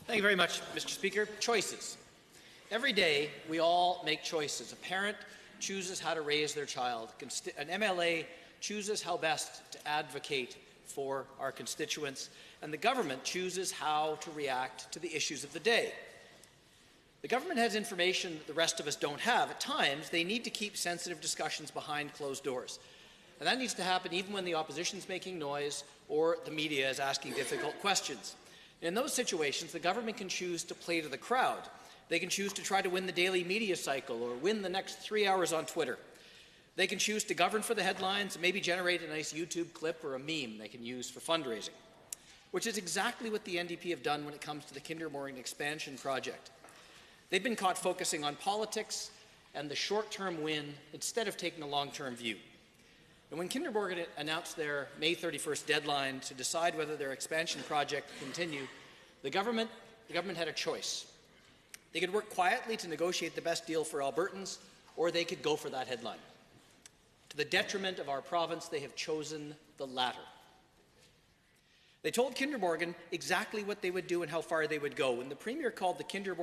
Thank you very much, Mr. Speaker. Choices. Every day, we all make choices. A parent chooses how to raise their child. An MLA chooses how best to advocate for our constituents, and the government chooses how to react to the issues of the day. The government has information that the rest of us don't have. At times, they need to keep sensitive discussions behind closed doors. And that needs to happen even when the opposition is making noise or the media is asking difficult questions. In those situations, the government can choose to play to the crowd. They can choose to try to win the daily media cycle or win the next 3 hours on Twitter. They can choose to govern for the headlines and maybe generate a nice YouTube clip or a meme they can use for fundraising, which is exactly what the NDP have done when it comes to the Kinder Morgan expansion project. They've been caught focusing on politics and the short-term win instead of taking a long-term view. And when Kinder Morgan announced their May 31st deadline to decide whether their expansion project would continue, the government had a choice. They could work quietly to negotiate the best deal for Albertans, or they could go for that headline. To the detriment of our province, they have chosen the latter. They told Kinder Morgan exactly what they would do and how far they would go. When the Premier called the Kinder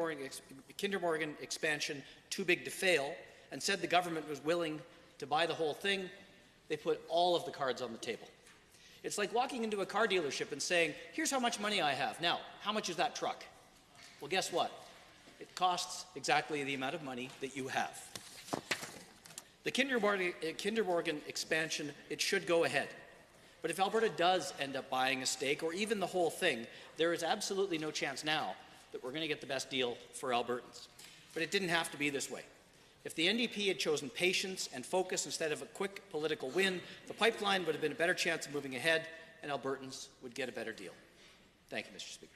Morgan expansion too big to fail and said the government was willing to buy the whole thing, they put all of the cards on the table. It's like walking into a car dealership and saying, here's how much money I have. Now, how much is that truck? Well, guess what? It costs exactly the amount of money that you have. The Kinder Morgan expansion, it should go ahead. But if Alberta does end up buying a stake or even the whole thing, there is absolutely no chance now that we're going to get the best deal for Albertans. But it didn't have to be this way. If the NDP had chosen patience and focus instead of a quick political win, the pipeline would have been a better chance of moving ahead and Albertans would get a better deal. Thank you, Mr. Speaker.